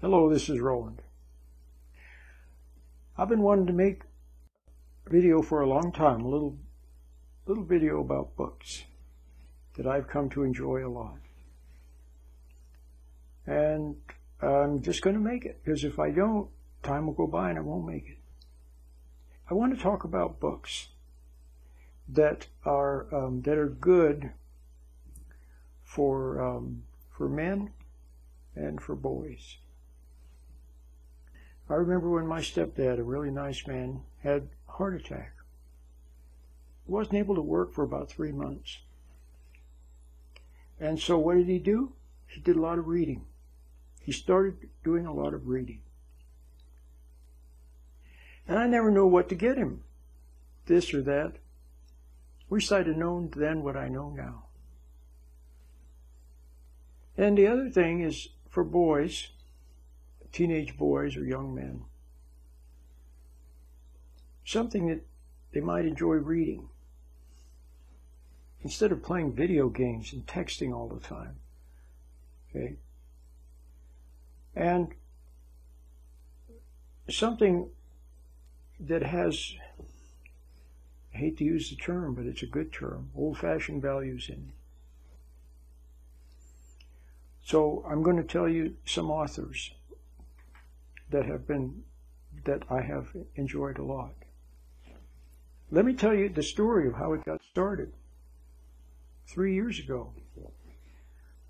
Hello, this is Roland. I've been wanting to make a video for a long time, a little video about books that I've come to enjoy a lot. And I'm just going to make it, because if I don't, time will go by and I won't make it. I want to talk about books that are good for men and for boys. I remember when my stepdad, a really nice man, had a heart attack. He wasn't able to work for about 3 months. And so what did he do? He did a lot of reading. He started doing a lot of reading. And I never know what to get him, this or that. Wish I'd have known then what I know now. And the other thing is for boys, teenage boys or young men, something that they might enjoy reading instead of playing video games and texting all the time. Okay? And something that has, I hate to use the term, but it's a good term, old-fashioned values in it. So I'm going to tell you some authors that I have enjoyed a lot. Let me tell you the story of how it got started. 3 years ago,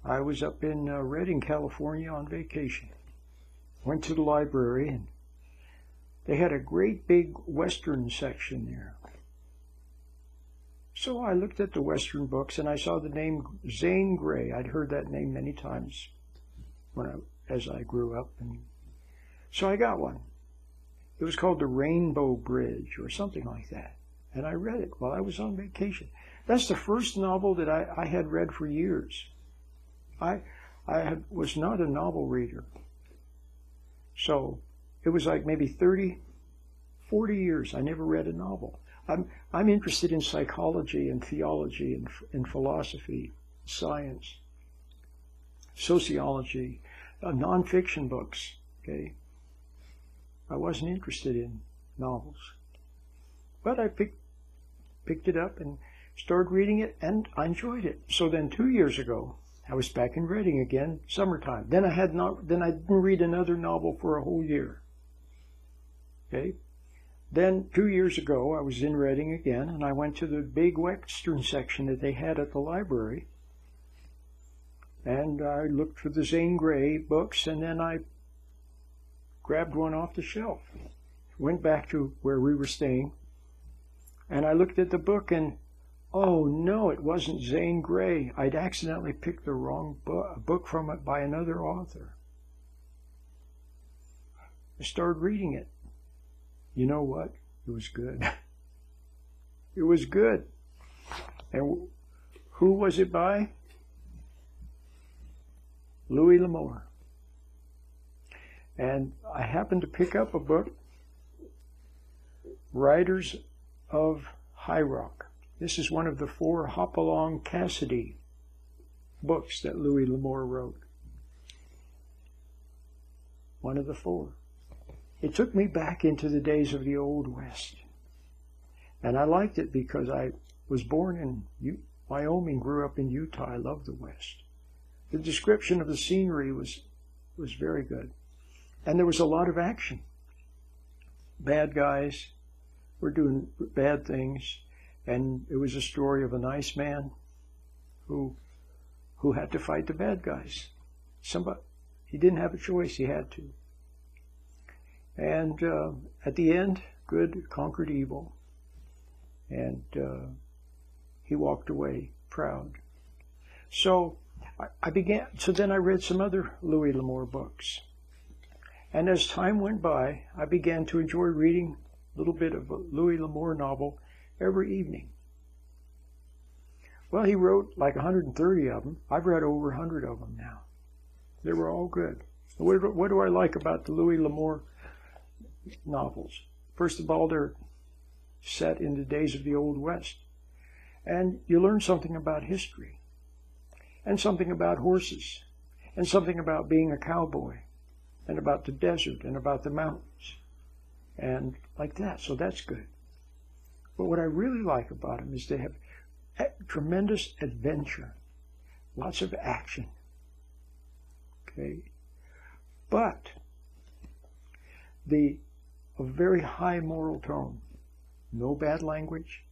I was up in Redding, California on vacation. Went to the library and they had a great big Western section there. So I looked at the Western books and I saw the name Zane Grey. I'd heard that name many times as I grew up. And so I got one. It was called The Rainbow Bridge or something like that. And I read it while I was on vacation. That's the first novel that I had read for years. I was not a novel reader. So it was like maybe 30, 40 years I never read a novel. I'm interested in psychology and theology and philosophy, science, sociology, nonfiction books, okay? I wasn't interested in novels. But I picked it up and started reading it, and I enjoyed it. So then 2 years ago, I was back in Reading again, summertime. Then I didn't read another novel for a whole year. Okay? Then 2 years ago, I was in Reading again, and I went to the big Western section that they had at the library. And I looked for the Zane Grey books, and then I grabbed one off the shelf. Went back to where we were staying, and I looked at the book, and oh no, it wasn't Zane Grey. I'd accidentally picked the wrong book from it by another author. I started reading it. You know what? It was good. It was good. And who was it by? Louis L'Amour. And I happened to pick up a book, Riders of High Rock. This is one of the 4 Hopalong Cassidy books that Louis L'Amour wrote. One of the 4. It took me back into the days of the Old West. And I liked it because I was born in Wyoming, grew up in Utah. I love the West. The description of the scenery was very good. And there was a lot of action. Bad guys were doing bad things. And it was a story of a nice man who had to fight the bad guys. He didn't have a choice, he had to. And at the end, good conquered evil. And he walked away proud. So then I read some other Louis L'Amour books. And as time went by, I began to enjoy reading a little bit of a Louis L'Amour novel every evening. Well, he wrote like 130 of them. I've read over 100 of them now. They were all good. What do I like about the Louis L'Amour novels? First of all, they're set in the days of the Old West. And you learn something about history, and something about horses, and something about being a cowboy, and about the desert and about the mountains and like that. So that's good. But what I really like about them is they have tremendous adventure, lots of action. Okay, but a very high moral tone, no bad language.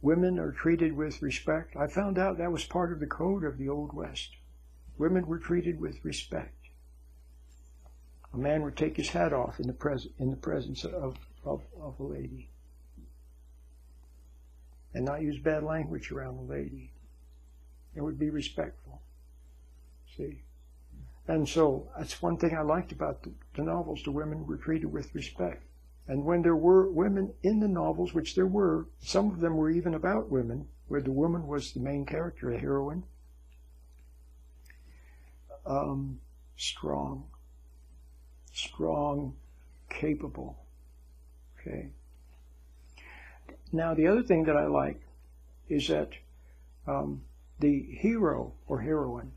Women are treated with respect. I found out that was part of the code of the Old West. Women were treated with respect. A man would take his hat off in the presence of a lady, and not use bad language around the lady. It would be respectful. See? And so that's one thing I liked about the novels. The women were treated with respect. And when there were women in the novels, which there were, some of them were even about women, where the woman was the main character, a heroine, strong, capable. Okay. Now, the other thing that I like is that the hero or heroine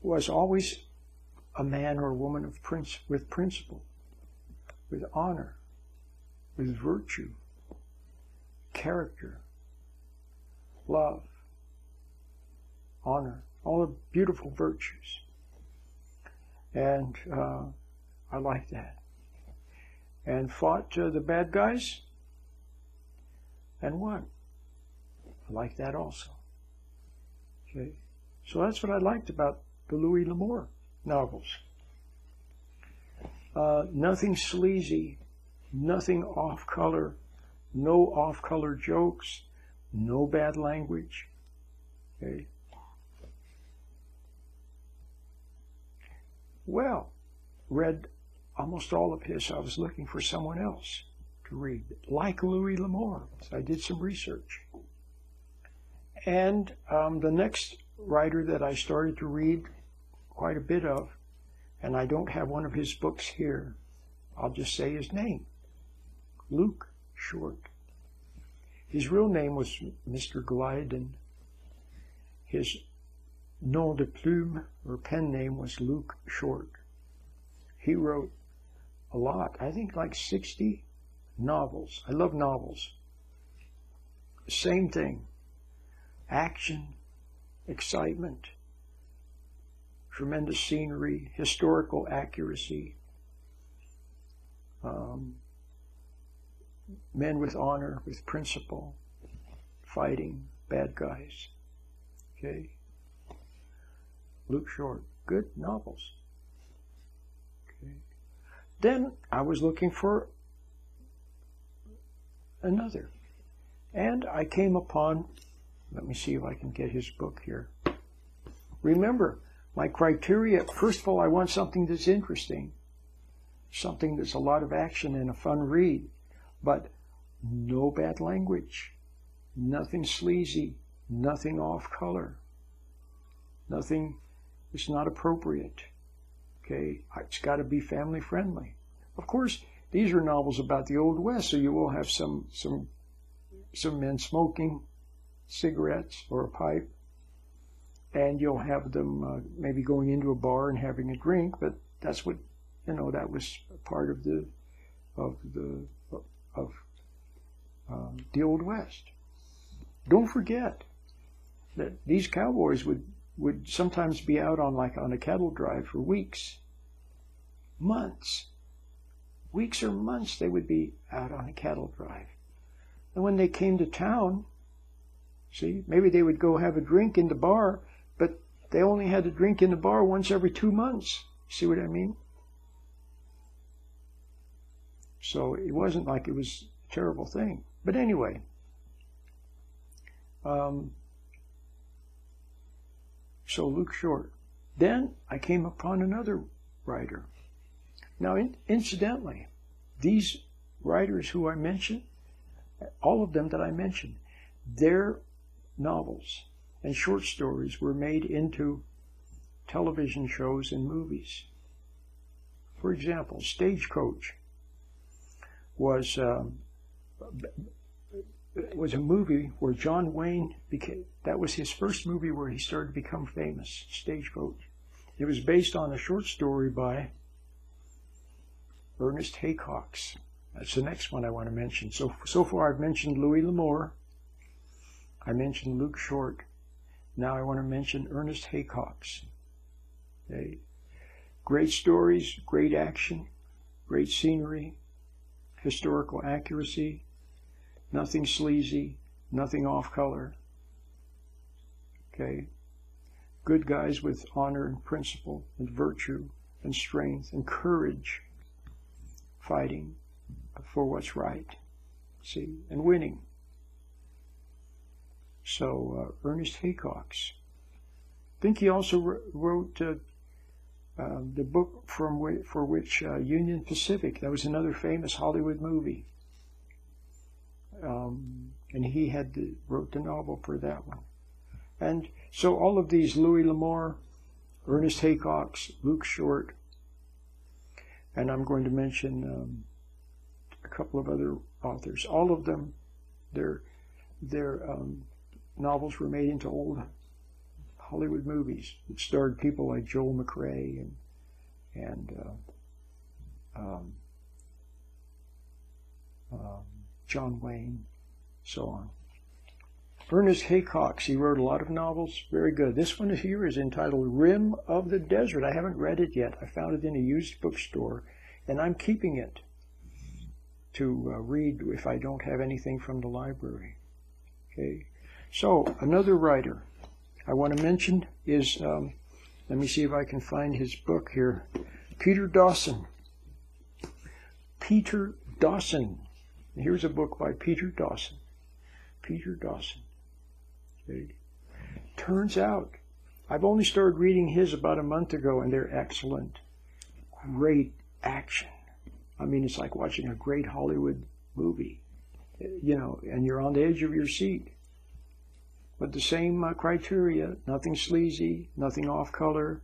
was always a man or a woman with principle, with honor, with virtue, character, love, honor, all the beautiful virtues. And I like that. And fought the bad guys and won. I like that also. Okay, so that's what I liked about the Louis L'Amour novels. Nothing sleazy, nothing off-color, no off-color jokes, no bad language. Okay. Well, read almost all of his. I was looking for someone else to read, like Louis L'Amour. So I did some research. And the next writer that I started to read quite a bit of, and I don't have one of his books here, I'll just say his name, Luke Short. His real name was Mr. Glyden. His nom de plume, or pen name, was Luke Short. He wrote a lot, I think like 60 novels. I love novels. Same thing. Action, excitement, tremendous scenery, historical accuracy, men with honor, with principle, fighting bad guys. Okay? Luke Short, good novels. Okay. Then I was looking for another, and I came upon, let me see if I can get his book here. Remember, my criteria, first of all, I want something that's interesting, something that's a lot of action and a fun read, but no bad language, nothing sleazy, nothing off color, nothing that's not appropriate. Okay, it's got to be family friendly. Of course, these are novels about the Old West, so you will have some men smoking cigarettes or a pipe, and you'll have them maybe going into a bar and having a drink. But that's what, that was part of the Old West. Don't forget that these cowboys would sometimes be out on a cattle drive for weeks, weeks or months. They would be out on a cattle drive, and when they came to town, see, maybe they would go have a drink in the bar, but they only had to drink in the bar once every 2 months. See what I mean? So it wasn't like it was a terrible thing. But anyway, so Luke Short. Then I came upon another writer. Now, incidentally, these writers who I mentioned, all of them that I mentioned, their novels and short stories were made into television shows and movies. For example, Stagecoach was a movie where John Wayne that was his first movie where he started to become famous, Stagecoach. It was based on a short story by Ernest Haycox. That's the next one I want to mention. So far I've mentioned Louis L'Amour. I mentioned Luke Short. Now I want to mention Ernest Haycox. Okay. Great stories, great action, great scenery, historical accuracy, nothing sleazy, nothing off color. Okay. Good guys with honor and principle and virtue and strength and courage, fighting for what's right, see, and winning. So Ernest Haycox. I think he also wrote the book for which Union Pacific. That was another famous Hollywood movie, and he wrote the novel for that one. And so all of these, Louis L'Amour, Ernest Haycox, Luke Short, and I'm going to mention a couple of other authors. All of them, their novels were made into old Hollywood movies. It starred people like Joel McCrea and John Wayne, so on. Ernest Haycox, he wrote a lot of novels, very good. This one here is entitled Rim of the Desert. I haven't read it yet. I found it in a used bookstore, and I'm keeping it to read if I don't have anything from the library. Okay. So, another writer I want to mention is, let me see if I can find his book here, Peter Dawson. Peter Dawson. Here's a book by Peter Dawson. Peter Dawson. Okay. Turns out, I've only started reading his about a month ago, and they're excellent. Great action. I mean, it's like watching a great Hollywood movie, you know, and you're on the edge of your seat. But the same criteria, nothing sleazy, nothing off color,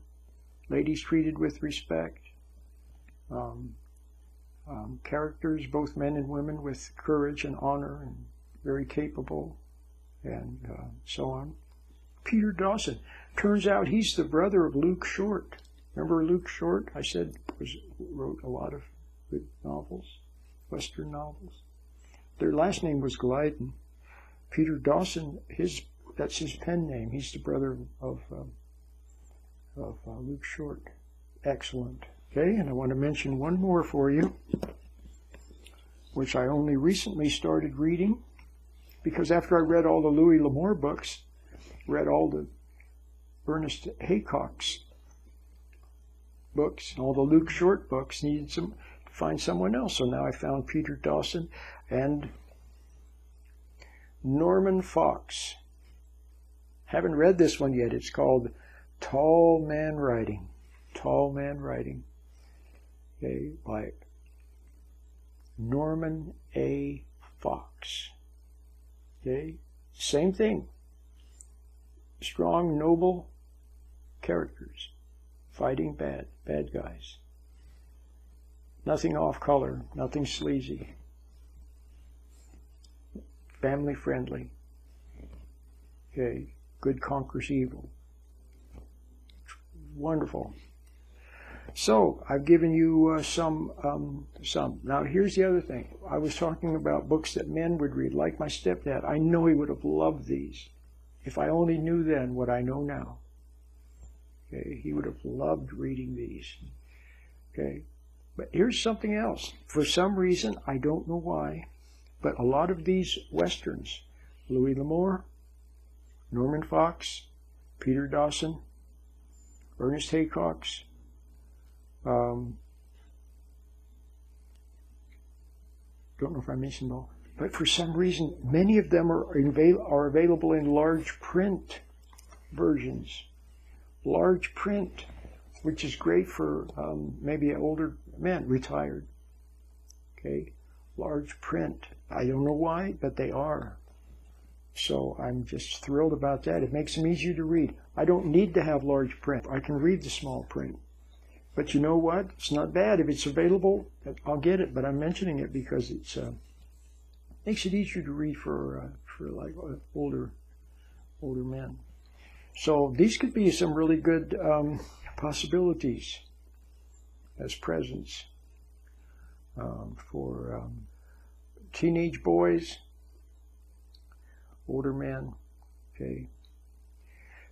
ladies treated with respect, characters, both men and women, with courage and honor and very capable, and so on. Peter Dawson. Turns out he's the brother of Luke Short. Remember Luke Short? I said wrote a lot of good novels, Western novels. Their last name was Glyden. Peter Dawson, that's his pen name. He's the brother of Luke Short. Excellent. Okay, and I want to mention one more for you, which I only recently started reading, because after I read all the Louis L'Amour books, read all the Ernest Haycox books, all the Luke Short books, needed to find someone else. So now I found Peter Dawson and Norman Fox. Haven't read this one yet. It's called Tall Man Riding. Tall Man Riding. Okay, by Norman A. Fox. Okay, same thing. Strong, noble characters fighting bad guys. Nothing off color, nothing sleazy. Family friendly. Okay, good conquers evil. Wonderful. So, I've given you some. Now, here's the other thing. I was talking about books that men would read, like my stepdad. I know he would have loved these. If I only knew then what I know now. Okay, he would have loved reading these. Okay, but here's something else. For some reason, I don't know why, but a lot of these Westerns, Louis L'Amour, Norman Fox, Peter Dawson, Ernest Haycox, don't know if I mentioned all, but for some reason, many of them are available in large print versions. Large print, which is great for maybe older men, retired. Okay, large print. I don't know why, but they are. So I'm just thrilled about that. It makes them easier to read. I don't need to have large print. I can read the small print. But you know what? It's not bad. If it's available, I'll get it. But I'm mentioning it because it's makes it easier to read for like older men. So these could be some really good possibilities as presents for teenage boys, older men. Okay.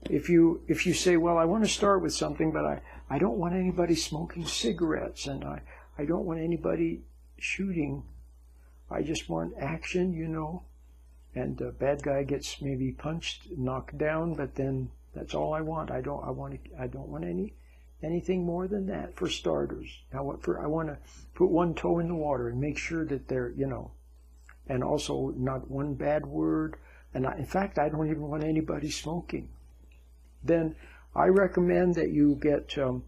If you say, well, I want to start with something, but I don't want anybody smoking cigarettes, and I don't want anybody shooting. I just want action, you know. And the bad guy gets maybe punched, knocked down, but then that's all I want. I don't want anything more than that for starters. Now, I want to put one toe in the water and make sure that they're, you know, and also not one bad word. And in fact, I don't even want anybody smoking. Then I recommend that you get the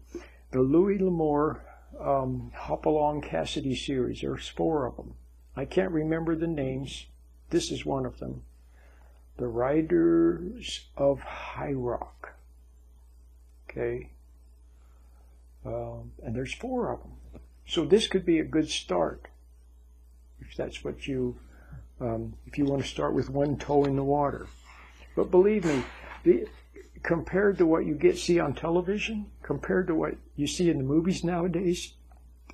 Louis L'Amour Hopalong Cassidy series. There's 4 of them. I can't remember the names. This is one of them. The Riders of High Rock. Okay. And there's 4 of them. So this could be a good start. If that's what you, if you want to start with one toe in the water. But believe me, compared to what you see on television, compared to what you see in the movies nowadays,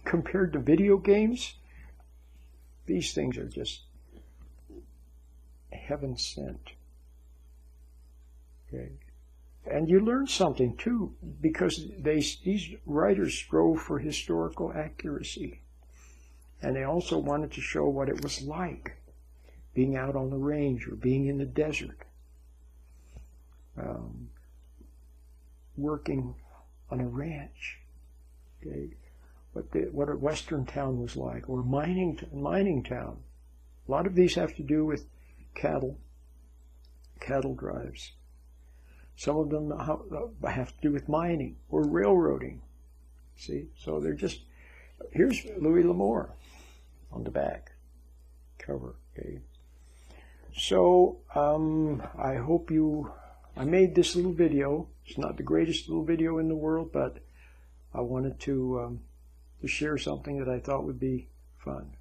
compared to video games, these things are just heaven sent. Okay. And you learn something too, because these writers strove for historical accuracy. And they also wanted to show what it was like being out on the range or being in the desert, working on a ranch. Okay. What a western town was like, or mining town. A lot of these have to do with cattle drives. Some of them have to do with mining or railroading. See, so they're just, here's Louis L'Amour on the back cover. Okay. So I hope I made this little video. It's not the greatest little video in the world, but I wanted to share something that I thought would be fun.